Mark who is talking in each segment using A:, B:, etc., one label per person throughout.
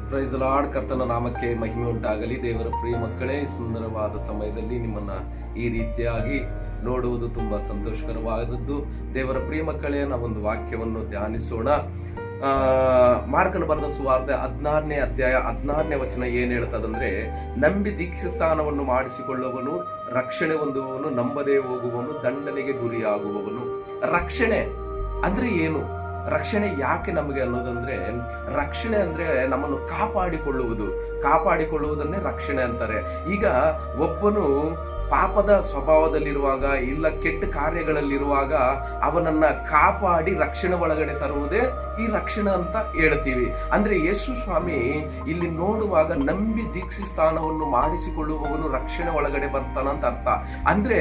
A: Price lord. ಕರ್ತನ ನಾಮಕ್ಕೆ ಮಹಿಮೆ ಉಂಟಾಗಲಿ. ದೇವರ ಪ್ರಿಯ ಮಕ್ಕಳೇ, ಸುಂದರವಾದ ಸಮಯದಲ್ಲಿ ನಿಮ್ಮನ್ನ ಈ ರೀತಿಯಾಗಿ ನೋಡುವುದು ತುಂಬಾ ಸಂತೋಷಕರವಾದದ್ದು. ದೇವರ ಪ್ರಿಯ ಮಕ್ಕಳೇ, ನಾವೊಂದು ವಾಕ್ಯವನ್ನು ಧ್ಯಾನಿಸೋಣ. ಮಾರ್ಕನ ಬರೆದ ಸುವಾರ್ತೆ 16ನೇ ಅಧ್ಯಾಯ 16ನೇ ವಚನ ಏನ್ ಹೇಳ್ತದಂದ್ರೆ, ನಂಬಿ ದೀಕ್ಷಾ ಸ್ಥಾನವನ್ನು ಮಾಡಿಸಿಕೊಳ್ಳುವವನು ರಕ್ಷಣೆ ಹೊಂದುವವನು, ನಂಬದೇ ಹೋಗುವವನು ದಂಡನೆಗೆ ಗುರಿಯಾಗುವವನು. ರಕ್ಷಣೆ ಅಂದ್ರೆ ಏನು? ರಕ್ಷಣೆ ಯಾಕೆ ನಮಗೆ ಅನ್ನೋದಂದ್ರೆ, ರಕ್ಷಣೆ ಅಂದ್ರೆ ನಮ್ಮನ್ನು ಕಾಪಾಡಿಕೊಳ್ಳುವುದನ್ನೇ ರಕ್ಷಣೆ ಅಂತಾರೆ. ಈಗ ಒಬ್ಬನು ಪಾಪದ ಸ್ವಭಾವದಲ್ಲಿರುವಾಗ, ಇಲ್ಲ ಕೆಟ್ಟ ಕಾರ್ಯಗಳಲ್ಲಿರುವಾಗ ಅವನನ್ನ ಕಾಪಾಡಿ ರಕ್ಷಣೆ ಒಳಗಡೆ ತರುವುದೇ ಈ ರಕ್ಷಣೆ ಅಂತ ಹೇಳ್ತೀವಿ. ಅಂದ್ರೆ ಯೇಸು ಸ್ವಾಮಿ ಇಲ್ಲಿ ನೋಡುವಾಗ ನಂಬಿ ದೀಕ್ಷಾ ಸ್ಥಾನವನ್ನು ಮಾಡಿಸಿಕೊಳ್ಳುವವನು ರಕ್ಷಣೆ ಒಳಗಡೆ ಬರ್ತಾನಂತ ಅರ್ಥ. ಅಂದ್ರೆ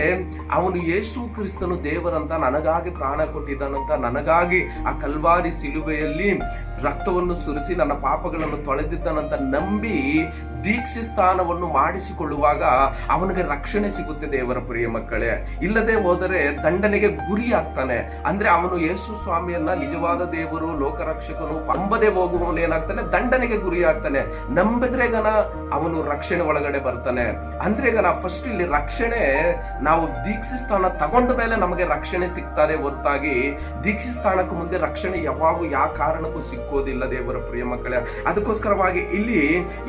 A: ಅವನು ಯೇಸು ಕ್ರಿಸ್ತನು ದೇವರಂತ, ನನಗಾಗಿ ಪ್ರಾಣ ಕೊಟ್ಟಿದ್ದಾನಂತ, ನನಗಾಗಿ ಆ ಕಲ್ವಾರಿ ಸಿಲುಬೆಯಲ್ಲಿ ರಕ್ತವನ್ನು ಸುರಿಸಿ ನನ್ನ ಪಾಪಗಳನ್ನು ತೊಳೆದಿದ್ದಾನಂತ ನಂಬಿ ದೀಕ್ಷಾ ಸ್ಥಾನವನ್ನು ಮಾಡಿಸಿಕೊಳ್ಳುವಾಗ ಅವನಿಗೆ ರಕ್ಷಣೆ ಸಿಗುತ್ತೆ. ದೇವರ ಪ್ರಿಯ ಮಕ್ಕಳೇ, ಇಲ್ಲದೆ ಹೋದರೆ ದಂಡನೆಗೆ ಗುರಿ ಆಗ್ತಾನೆ. ಅಂದ್ರೆ ಅವನು ಯೇಸು ಸ್ವಾಮಿಯನ್ನ ನಿಜವಾದ ದೇವರು, ಲೋಕರಕ್ಷಕನು ನಂಬದೆ ಹೋಗುವವನು ಏನಾಗ್ತಾನೆ? ದಂಡನೆಗೆ ಗುರಿ ಆಗ್ತಾನೆ. ನಂಬಿದ್ರೆ ಗನ ಅವನು ರಕ್ಷಣೆ ಒಳಗಡೆ ಬರ್ತಾನೆ. ಅಂದ್ರೆ ಗನ ಫಸ್ಟ್ ಇಲ್ಲಿ ರಕ್ಷಣೆ, ನಾವು ದೀಕ್ಷಾ ಸ್ಥಾನ ತಗೊಂಡ ಮೇಲೆ ನಮಗೆ ರಕ್ಷಣೆ ಸಿಗ್ತದೆ ಹೊರತಾಗಿ ದೀಕ್ಷಾ ಸ್ಥಾನಕ್ಕೂ ಮುಂದೆ ರಕ್ಷಣೆ ಯಾವಾಗೂ ಯಾವ ಕಾರಣಕ್ಕೂ ಸಿಕ್ಕೋದಿಲ್ಲ. ದೇವರ ಪ್ರಿಯ ಮಕ್ಕಳೇ, ಅದಕ್ಕೋಸ್ಕರವಾಗಿ ಇಲ್ಲಿ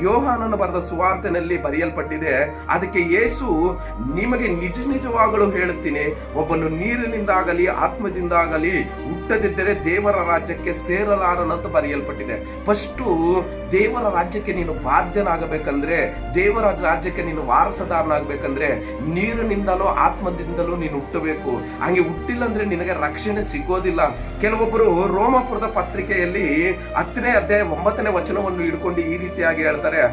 A: ಯೋಹಾನನ ಬರೆದ ಸುವಾರ್ತೆನಲ್ಲಿ ಬರೆಯಲ್ಪಟ್ಟಿದೆ. ಅದಕ್ಕೆ ಯೇಸು, ನಿಮಗೆ ನಿಜವಾಗಲೂ ಹೇಳುತ್ತೀನಿ, ಒಬ್ಬನು ನೀರಿನಿಂದಾಗಲಿ ಆತ್ಮದಿಂದಾಗಲಿ ಹುಟ್ಟದಿದ್ದರೆ ದೇವರ ರಾಜ್ಯಕ್ಕೆ ಸೇರಲಾರನಂತ ಬರೆಯಲ್ಪಟ್ಟಿದೆ. ಫಸ್ಟು ದೇವರ ರಾಜ್ಯಕ್ಕೆ ನೀನು ಬಾಧ್ಯನಾಗಬೇಕಂದ್ರೆ, ದೇವರ ರಾಜ್ಯಕ್ಕೆ ನೀನು ವಾರಸದಾರನಾಗಬೇಕಂದ್ರೆ ನೀರಿನಿಂದಲೂ ಆತ್ಮದಿಂದಲೂ ನೀನು ಹುಟ್ಟಬೇಕು. ಹಂಗೆ ಹುಟ್ಟಿಲ್ಲ ಅಂದ್ರೆ ನಿನಗೆ ರಕ್ಷಣೆ ಸಿಗೋದಿಲ್ಲ. ಕೆಲವೊಬ್ಬರು ರೋಮಾಪುರದ ಪತ್ರಿಕೆಯಲ್ಲಿ 10ನೇ ಅಧ್ಯಾಯ 9ನೇ ವಚನವನ್ನು ಹಿಡ್ಕೊಂಡು ಈ ರೀತಿಯಾಗಿ ಹೇಳ್ತಾರೆ,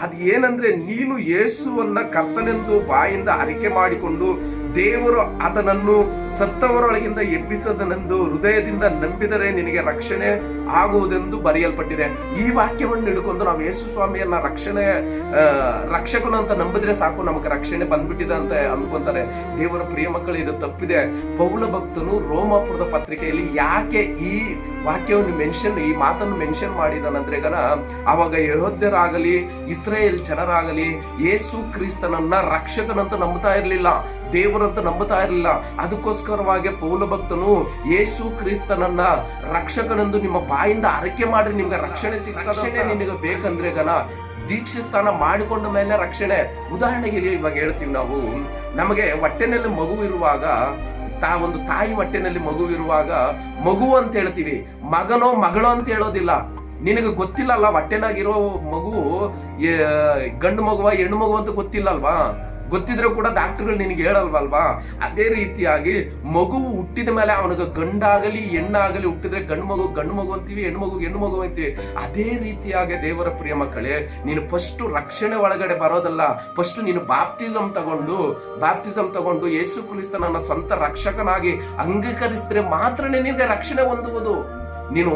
A: ಅದು ಏನಂದ್ರೆ, ನೀನು ಯೇಸುವನ್ನ ಕರ್ತನೆಂದು ಬಾಯಿಂದ ಅರಿಕೆ ಮಾಡಿಕೊಂಡು ದೇವರು ಅದನನ್ನು ಸತ್ತವರೊಳಗಿಂದ ಎಬ್ಬಿಸದನೆಂದು ಹೃದಯದಿಂದ ನಂಬಿದರೆ ನಿನಗೆ ರಕ್ಷಣೆ ಆಗುವುದೆಂದು ಬರೆಯಲ್ಪಟ್ಟಿದೆ. ಈ ವಾಕ್ಯವನ್ನು ಹಿಡ್ಕೊಂಡು ನಾವು ಯೇಸು ಸ್ವಾಮಿಯನ್ನ ರಕ್ಷಕನು ಅಂತ ನಂಬಿದ್ರೆ ಸಾಕು, ನಮಗೆ ರಕ್ಷಣೆ ಬಂದ್ಬಿಟ್ಟಿದೆ ಅಂತ ಅಂದ್ಕೊಂತಾರೆ. ದೇವರ ಪ್ರಿಯ ಮಕ್ಕಳು, ಇದು ತಪ್ಪಿದೆ. ಪೌಲ ಭಕ್ತನು ರೋಮಾಪುರದ ಪತ್ರಿಕೆಯಲ್ಲಿ ಯಾಕೆ ಈ ವಾಕ್ಯವನ್ನು ಈ ಮಾತನ್ನು ಮೆನ್ಷನ್ ಮಾಡಿದಾನಂದ್ರೆ ಗನ, ಅವಾಗ ಯೆಹೂದ್ಯರಾಗಲಿ ಇಸ್ರಾಯೇಲ್ ಜನರಾಗಲಿ ಯೇಸು ಕ್ರಿಸ್ತನನ್ನ ರಕ್ಷಕನಂತ ನಂಬುತ್ತಾ ಇರಲಿಲ್ಲ, ದೇವರಂತ ನಂಬುತ್ತಾ ಇರಲಿಲ್ಲ. ಅದಕ್ಕೋಸ್ಕರವಾಗಿ ಪೌಲ ಭಕ್ತನು ಯೇಸು ಕ್ರಿಸ್ತನನ್ನ ರಕ್ಷಕನೆಂದು ನಿಮ್ಮ ಬಾಯಿಂದ ಅರಕೆ ಮಾಡ್ರಿ, ನಿಮ್ಗೆ ರಕ್ಷಣೆ ರಕ್ಷಣೆ ನಿನಗೆ ಬೇಕಂದ್ರೆ ಗನ ದೀಕ್ಷಾ ಸ್ಥಾನ ಮಾಡಿಕೊಂಡ ಮೇಲೆ ರಕ್ಷಣೆ. ಉದಾಹರಣೆಗೆ ಇವಾಗ ಹೇಳ್ತೀವಿ, ನಾವು ನಮಗೆ ಹೊಟ್ಟೆನಲ್ಲಿ ಮಗು ಇರುವಾಗ, ಒಂದು ತಾಯಿ ಹೊಟ್ಟೆನಲ್ಲಿ ಮಗು ಇರುವಾಗ ಮಗು ಅಂತ ಹೇಳ್ತೀವಿ, ಮಗನೋ ಮಗಳೋ ಅಂತ ಹೇಳೋದಿಲ್ಲ. ನಿನಗೆ ಗೊತ್ತಿಲ್ಲ ಅಲ್ಲ, ಹೊಟ್ಟೆನಾಗಿರೋ ಮಗು ಗಂಡು ಮಗುವ ಹೆಣ್ಣು ಮಗು ಅಂತ ಗೊತ್ತಿಲ್ಲ ಅಲ್ವಾ? ಗೊತ್ತಿದ್ರೆ ಕೂಡ ಡಾಕ್ಟರ್ಗಳು ನಿನಗೆ ಹೇಳಲ್ವಲ್ವಾ? ಅದೇ ರೀತಿಯಾಗಿ ಮಗು ಹುಟ್ಟಿದ ಮೇಲೆ ಅವನಿಗೆ ಗಂಡಾಗಲಿ ಹೆಣ್ಣಾಗಲಿ ಹುಟ್ಟಿದ್ರೆ ಗಂಡು ಮಗು ಅಂತೀವಿ, ಹೆಣ್ಣು ಮಗು ಅಂತೀವಿ. ಅದೇ ರೀತಿಯಾಗಿ ದೇವರ ಪ್ರಿಯ ಮಕ್ಕಳೇ, ನೀನು ಫಸ್ಟ್ ರಕ್ಷಣೆ ಒಳಗಡೆ ಬರೋದಲ್ಲ, ಫಸ್ಟ್ ನೀನು ಬಾಪ್ತಿಸಮ್ ತಗೊಂಡು ಯೇಸು ಕ್ರಿಸ್ತನನ್ನ ಸ್ವಂತ ರಕ್ಷಕನಾಗಿ ಅಂಗೀಕರಿಸಿದ್ರೆ ಮಾತ್ರ ನಿನಗೆ ರಕ್ಷಣೆ ಹೊಂದುವುದು. ನೀನು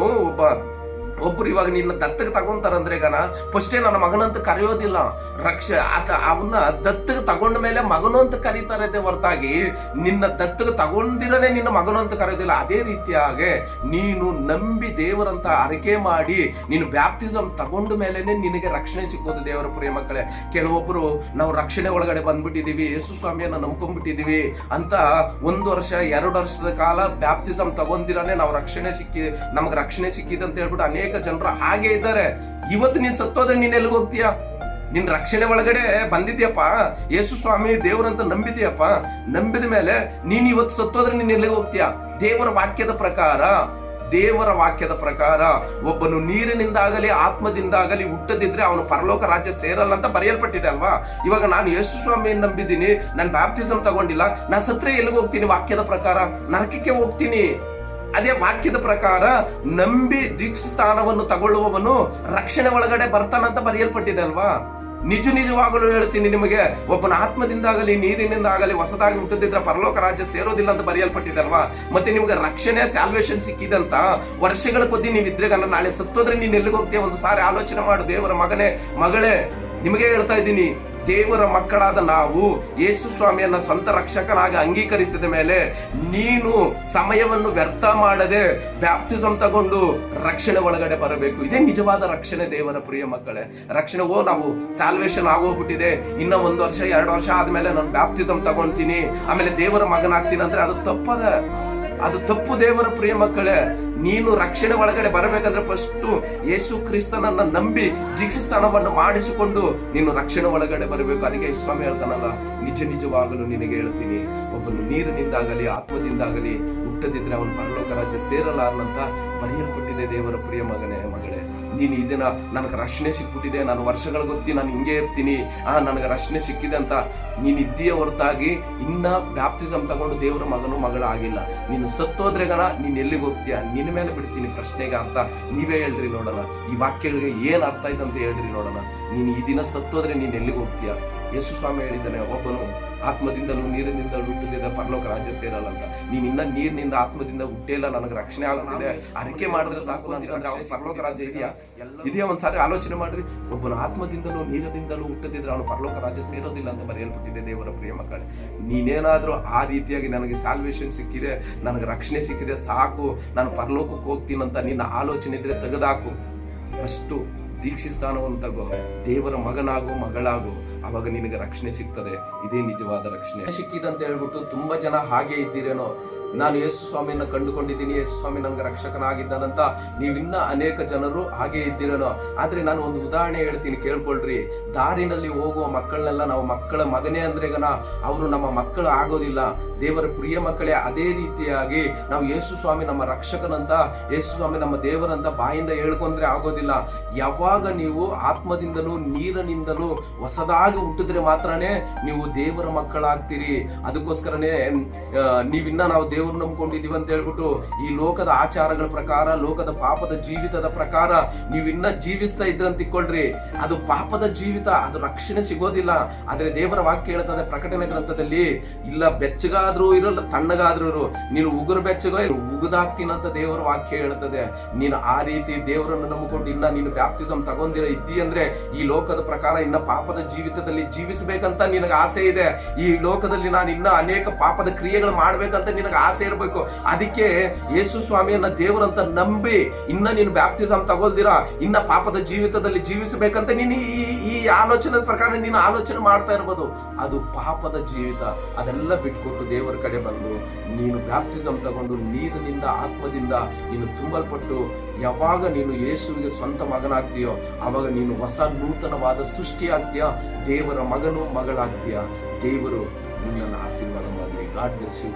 A: ಒಬ್ರು ಇವಾಗ ನಿನ್ನ ದತ್ತಕ್ಕೆ ತಗೊಂತಾರಂದ್ರೆ ಗನ ಫಸ್ಟೇ ನನ್ನ ಮಗನಂತ ಕರೆಯೋದಿಲ್ಲ. ಅವನ್ನ ದತ್ತಕ್ಕೆ ತಗೊಂಡ ಮೇಲೆ ಮಗನು ಅಂತ ಕರೀತಾರೆ ಹೊರತಾಗಿ ನಿನ್ನ ದತ್ತಕ್ಕೆ ತಗೊಂಡಿರನೆ ನಿನ್ನ ಮಗನು ಅಂತ ಕರೆಯೋದಿಲ್ಲ. ಅದೇ ರೀತಿಯಾಗಿ ನೀನು ನಂಬಿ ದೇವರಂತ ಅರಿಕೆ ಮಾಡಿ ನೀನು ಬ್ಯಾಪ್ತಿಸಮ್ ತಗೊಂಡ ಮೇಲೆನೆ ನಿನಗೆ ರಕ್ಷಣೆ ಸಿಕ್ಕೋದು. ದೇವರ ಪ್ರಿಯ ಮಕ್ಕಳೇ, ಕೆಲವೊಬ್ರು ನಾವು ರಕ್ಷಣೆ ಒಳಗಡೆ ಬಂದ್ಬಿಟ್ಟಿದೀವಿ, ಯೇಸು ಸ್ವಾಮಿಯನ್ನ ನಂಬ್ಕೊಂಡ್ಬಿಟ್ಟಿದೀವಿ ಅಂತ 1 ವರ್ಷ 2 ವರ್ಷದ ಕಾಲ ಬ್ಯಾಪ್ತಿಸಮ್ ತಗೊಂಡಿರನೆ ನಮಗೆ ರಕ್ಷಣೆ ಸಿಕ್ಕಿದೆ ಅಂತ ಹೇಳ್ಬಿಟ್ಟು ಅನೇಕ ಜನರು ಹಾಗೆ ಇದ್ದಾರೆ. ಇವತ್ತು ನೀನ್ ಸತ್ತೋದ್ರೆ ನೀನ್ ಎಲ್ಲಿಗೆ ಹೋಗ್ತೀಯ? ನಿನ್ ರಕ್ಷಣೆ ಒಳಗಡೆ ಬಂದಿದ್ಯಪ್ಪ, ಯೇಸು ಸ್ವಾಮಿ ದೇವರಂತ ನಂಬಿದ್ಯಪ್ಪ, ನಂಬಿದ ಮೇಲೆ ನೀನ್ ಇವತ್ತು ಸತ್ತೋದ್ರೆ ನೀನ್ ಎಲ್ಲಿಗೆ ಹೋಗ್ತೀಯ? ದೇವರ ವಾಕ್ಯದ ಪ್ರಕಾರ ಒಬ್ಬನು ನೀರಿನಿಂದಾಗಲಿ ಆತ್ಮದಿಂದಾಗಲಿ ಹುಟ್ಟದಿದ್ರೆ ಅವನು ಪರಲೋಕ ರಾಜ್ಯ ಸೇರಲ್ಲ ಅಂತ ಬರೆಯಲ್ಪಟ್ಟಿದೆ ಅಲ್ವಾ? ಇವಾಗ ನಾನು ಯೇಸು ಸ್ವಾಮಿಯನ್ನು ನಂಬಿದ್ದೀನಿ, ನಾನು ಬ್ಯಾಪ್ತಿಸಮ್ ತಗೊಂಡಿಲ್ಲ, ನಾನು ಸತ್ರೆ ಎಲ್ಲಿಗೆ ಹೋಗ್ತೀನಿ? ವಾಕ್ಯದ ಪ್ರಕಾರ ನರಕಕ್ಕೆ ಹೋಗ್ತೀನಿ. ಅದೇ ವಾಕ್ಯದ ಪ್ರಕಾರ ನಂಬಿ ದೀಕ್ಷಾ ಸ್ಥಾನವನ್ನು ತಗೊಳ್ಳುವವನು ರಕ್ಷಣೆ ಒಳಗಡೆ ಬರ್ತಾನಂತ ಬರೆಯಲ್ಪಟ್ಟಿದೆ ಅಲ್ವಾ? ನಿಜವಾಗಲೂ ಹೇಳ್ತೀನಿ ನಿಮಗೆ, ಒಬ್ಬನ ಆತ್ಮದಿಂದಾಗಲಿ ನೀರಿನಿಂದಾಗಲಿ ಹೊಸದಾಗಿ ಹುಟ್ಟದಿದ್ರೆ ಪರಲೋಕ ರಾಜ್ಯ ಸೇರೋದಿಲ್ಲ ಅಂತ ಬರೆಯಲ್ಪಟ್ಟಿದೆ ಅಲ್ವಾ? ಮತ್ತೆ ನಿಮ್ಗೆ ರಕ್ಷಣೆ ಸ್ಯಾಲ್ವೇಷನ್ ಸಿಕ್ಕಿದಂತ ವರ್ಷಗಳ ಕೊದ್ದಿ ನೀವು ಇದ್ರೆ ಗನ ನಾಳೆ ಸತ್ತೋದ್ರೆ ನೀನ್ ಎಲ್ಲಿಗೆ ಹೋಗ್ತೀಯ? ಒಂದು ಸಾರಿ ಆಲೋಚನೆ ಮಾಡು. ದೇವರ ಮಗನೇ ಮಗಳೇ, ನಿಮಗೆ ಹೇಳ್ತಾ ಇದ್ದೀನಿ, ದೇವರ ಮಕ್ಕಳಾದ ನಾವು ಯೇಸು ಸ್ವಾಮಿಯನ್ನ ಸ್ವಂತ ರಕ್ಷಕನಾಗಿ ಅಂಗೀಕರಿಸಿದ ಮೇಲೆ ನೀನು ಸಮಯವನ್ನು ವ್ಯರ್ಥ ಮಾಡದೆ ಬ್ಯಾಪ್ಟಿಸಮ್ ತಗೊಂಡು ರಕ್ಷಣೆ ಒಳಗಡೆ ಬರಬೇಕು. ಇದೇ ನಿಜವಾದ ರಕ್ಷಣೆ ದೇವರ ಪ್ರಿಯ ಮಕ್ಕಳೇ. ರಕ್ಷಣೆ ನಾವು ಸಾಲ್ವೇಷನ್ ಆಗೋಗ್ಬಿಟ್ಟಿದೆ, ಇನ್ನ 1 ವರ್ಷ 2 ವರ್ಷ ಆದ್ಮೇಲೆ ನಾನು ಬ್ಯಾಪ್ಟಿಸಮ್ ತಗೊಂತೀನಿ ಆಮೇಲೆ ದೇವರ ಮಗನಾಗ್ತೀನಿ ಅಂದ್ರೆ ಅದು ತಪ್ಪು ದೇವರ ಪ್ರಿಯ ಮಕ್ಕಳೇ. ನೀನು ರಕ್ಷಣೆ ಒಳಗಡೆ ಬರಬೇಕಂದ್ರೆ ಫಸ್ಟ್ ಯೇಸು ಕ್ರಿಸ್ತನನ್ನ ನಂಬಿ ದೀಕ್ಷಾಸ್ನಾನವನ್ನು ಮಾಡಿಸಿಕೊಂಡು ನೀನು ರಕ್ಷಣೆ ಒಳಗಡೆ ಬರಬೇಕು. ಅದಕ್ಕೆ ಸ್ವಾಮಿ ಹೇಳ್ತಾನಲ್ಲ, ನಿಜವಾಗಲು ನಿನಗೆ ಹೇಳ್ತೀನಿ, ಒಬ್ಬನು ನೀರಿನಿಂದಾಗಲಿ ಆತ್ಮದಿಂದಾಗಲಿ ಹುಟ್ಟದಿದ್ರೆ ಅವನು ಪರಲೋಕ ರಾಜ್ಯ ಸೇರಲಾರನಂತ ಬರೆಯಲ್ಪಟ್ಟಿದೆ ದೇವರ ಪ್ರಿಯ ಮಗನೇ ಮಗಳೇ. ನೀನು ಇದನ್ನ ನನಗೆ ರಕ್ಷಣೆ ಸಿಕ್ಬಿಟ್ಟಿದೆ, ನಾನು ವರ್ಷಗಳ ಗೊತ್ತಿ ನಾನು ಹಿಂಗೆ ಇರ್ತೀನಿ, ನನಗೆ ರಕ್ಷಣೆ ಸಿಕ್ಕಿದೆ ಅಂತ ನೀನು ಇದ್ದೀಯ ಹೊರತಾಗಿ ಇನ್ನ ಬ್ಯಾಪ್ಟಿಸಮ್ ತಗೊಂಡು ದೇವರ ಮಗನು ಮಗಳಾಗಿಲ್ಲ. ನೀನು ಸತ್ತೋದ್ರೆಗನ ನೀನ್ ಎಲ್ಲಿಗೆ ಹೋಗ್ತೀಯ? ನಿನ್ನ ಮೇಲೆ ಬಿಡ್ತೀನಿ ಪ್ರಶ್ನೆಗೆ ಅರ್ಥ ನೀವೇ ಹೇಳ್ರಿ ನೋಡೋಣ. ಈ ವಾಕ್ಯಗಳಿಗೆ ಏನ್ ಅರ್ಥ ಇದೆ ಅಂತ ಹೇಳ್ರಿ ನೋಡೋಣ. ನೀನು ಈ ದಿನ ಸತ್ತೋದ್ರೆ ನೀನ್ ಎಲ್ಲಿಗೆ ಹೋಗ್ತೀಯ? ಯೇಸು ಸ್ವಾಮಿ ಹೇಳಿದ್ದಾನೆ, ಒಬ್ಬನು ಆತ್ಮದಿಂದಲೂ ನೀರಿನಿಂದಲೂ ಹುಟ್ಟಿದ್ರೆ ಪರಲೋಕ ರಾಜ್ಯ ಸೇರಲ್ಲ ಅಂತ. ನೀನ್ ಇನ್ನ ನೀರಿನಿಂದ ಆತ್ಮದಿಂದ ಹುಟ್ಟಿಲ್ಲ, ನನಗೆ ರಕ್ಷಣೆ ಆಗುತ್ತಿದೆ, ಅರಿಕೆ ಮಾಡಿದ್ರೆ ಸಾಕು ಅಂದ್ರೆ ಅವನು ಪರಲೋಕ ರಾಜ್ಯ ಇದೆಯಾ? ಒಂದ್ಸಾರಿ ಆಲೋಚನೆ ಮಾಡ್ರಿ. ಒಬ್ಬನು ಆತ್ಮದಿಂದಲೂ ನೀರಿನಿಂದಲೂ ಹುಟ್ಟದಿದ್ರೆ ಅವನು ಪರಲೋಕ ರಾಜ್ಯ ಸೇರೋದಿಲ್ಲ ಅಂತ ಬರೆಯಲ್ಪಟ್ಟಿದೆ ದೇವರ ಪ್ರಿಯ ಮಕ್ಕಳೇ. ನೀನೇನಾದ್ರೂ ಆ ರೀತಿಯಾಗಿ ನನಗೆ ಸಾಲ್ವೇಷನ್ ಸಿಕ್ಕಿದೆ, ನನಗೆ ರಕ್ಷಣೆ ಸಿಕ್ಕಿದೆ, ಸಾಕು ನಾನು ಪರಲೋಕಕ್ಕೆ ಹೋಗ್ತೀನಂತ ನಿನ್ನ ಆಲೋಚನೆ ಇದ್ರೆ ತೆಗೆದಾಕು. ಫಸ್ಟು ದೀಕ್ಷಾಸ್ನಾನವನ್ನು ತಗೋ, ದೇವರ ಮಗನಾಗು ಮಗಳಾಗು, ಅವಾಗ ನಿನಗೆ ರಕ್ಷಣೆ ಸಿಗ್ತದೆ. ಇದೇ ನಿಜವಾದ ರಕ್ಷಣೆ. ಸಿಕ್ಕಿದಂತ ಹೇಳ್ಬಿಟ್ಟು ತುಂಬಾ ಜನ ಹಾಗೆ ಇದ್ದೀರೇನೋ, ನಾನು ಯೇಸು ಸ್ವಾಮಿಯನ್ನ ಕಂಡುಕೊಂಡಿದ್ದೀನಿ, ಯೇಸು ಸ್ವಾಮಿ ನನಗೆ ರಕ್ಷಕನಾಗಿದ್ದಾನಂತ ನೀವಿನ್ನ ಅನೇಕ ಜನರು ಹಾಗೆ ಇದ್ದೀರೇನೋ. ಆದ್ರೆ ನಾನು ಒಂದು ಉದಾಹರಣೆ ಹೇಳ್ತೀನಿ, ಕೇಳ್ಕೊಳ್ರಿ. ದಾರಿನಲ್ಲಿ ಹೋಗುವ ಮಕ್ಕಳನ್ನೆಲ್ಲ ನಾವು ಮಕ್ಕಳ ಮಗನೇ ಅಂದ್ರೆಗನ ಅವರು ನಮ್ಮ ಮಕ್ಕಳು ಆಗೋದಿಲ್ಲ. ದೇವರ ಪ್ರಿಯ ಮಕ್ಕಳೇ, ಅದೇ ರೀತಿಯಾಗಿ ನಾವು ಯೇಸು ಸ್ವಾಮಿ ನಮ್ಮ ರಕ್ಷಕನಂತ, ಯೇಸು ಸ್ವಾಮಿ ನಮ್ಮ ದೇವರಂತ ಬಾಯಿಂದ ಹೇಳ್ಕೊಂಡ್ರೆ ಆಗೋದಿಲ್ಲ. ಯಾವಾಗ ನೀವು ಆತ್ಮದಿಂದಲೂ ನೀರಿನಿಂದಲೂ ಹೊಸದಾಗಿ ಹುಟ್ಟಿದ್ರೆ ಮಾತ್ರನೇ ನೀವು ದೇವರ ಮಕ್ಕಳಾಗ್ತೀರಿ. ಅದಕ್ಕೋಸ್ಕರನೇ ನೀವಿನ್ನ ನಾವು ದೇವರು ನಂಬ್ಕೊಂಡಿದೀವಿ ಅಂತ ಹೇಳ್ಬಿಟ್ಟು ಈ ಲೋಕದ ಆಚಾರಗಳ ಪ್ರಕಾರ, ಲೋಕದ ಪಾಪದ ಜೀವಿತದ ಪ್ರಕಾರ ನೀವಿನ್ನ ಜೀವಿಸ್ತಾ ಇದ್ರಂತ ತಿಳ್ಕೊಳ್ರಿ, ಅದು ಪಾಪದ ಜೀವಿತ, ಅದು ರಕ್ಷಣೆ ಸಿಗೋದಿಲ್ಲ. ಆದ್ರೆ ದೇವರ ವಾಕ್ಯ ಹೇಳ್ತದೆ ಪ್ರಕಟಣೆ ಗ್ರಂಥದಲ್ಲಿ, ಇಲ್ಲ ಬೆಚ್ಚಗಾದ್ರೂ ಇರೋಲ್ಲ ತಣ್ಣಗಾದ್ರೂ ಇರು, ನೀನು ಉಗುರು ಬೆಚ್ಚಗ ಉಗುದಾಗ್ತೀನಂತ ದೇವರ ವಾಕ್ಯ ಹೇಳ್ತದೆ. ನೀನು ಆ ರೀತಿ ದೇವರನ್ನು ನಂಬಿಕೊಂಡು ಇನ್ನ ನೀನು ಬ್ಯಾಪ್ಟಿಸಮ್ ತಗೊಂಡಿರ ಇದ್ದಿ ಅಂದ್ರೆ ಈ ಲೋಕದ ಪ್ರಕಾರ ಇನ್ನ ಪಾಪದ ಜೀವಿತದಲ್ಲಿ ಜೀವಿಸಬೇಕಂತ ನಿನಗೆ ಆಸೆ ಇದೆ. ಈ ಲೋಕದಲ್ಲಿ ನಾನು ಇನ್ನ ಅನೇಕ ಪಾಪದ ಕ್ರಿಯೆಗಳು ಮಾಡ್ಬೇಕಂತ ನಿನಗೆ ಆಸೆ ಇರಬೇಕು. ಅದಕ್ಕೆ ಯೇಸು ಸ್ವಾಮಿಯನ್ನ ದೇವರಂತ ನಂಬಿ ಇನ್ನ ನೀನು ಬ್ಯಾಪ್ಟಿಸಮ್ ತಗೊಳ್ದಿರಾ ಇನ್ನ ಪಾಪದ ಜೀವಿತದಲ್ಲಿ ಜೀವಿಸಬೇಕಂತ ನೀನು ಈ ಆಲೋಚನೆ ಪ್ರಕಾರ ನೀನು ಆಲೋಚನೆ ಮಾಡ್ತಾ ಇರ್ಬೋದು. ಅದು ಪಾಪದ ಜೀವಿತ. ಅದೆಲ್ಲ ಬಿಟ್ಕೊಟ್ಟು ದೇವರ ಕಡೆ ಬಂದು ನೀನು ಬ್ಯಾಪ್ಟಿಸಮ್ ತಗೊಂಡು ನೀರಿನಿಂದ ಆತ್ಮದಿಂದ ನೀನು ತುಂಬಲ್ಪಟ್ಟು ಯಾವಾಗ ನೀನು ಯೇಸುವಿಗೆ ಸ್ವಂತ ಮಗನಾಗ್ತೀಯೋ ಆವಾಗ ನೀನು ಹೊಸ ನೂತನವಾದ ಸೃಷ್ಟಿ ಆಗ್ತೀಯ, ದೇವರ ಮಗನು ಮಗಳಾಗ್ತೀಯ. ದೇವರು ನಿನ್ನನ್ನು ಆಶೀರ್ವಾದ ಮಾಡಲಿ. God bless you.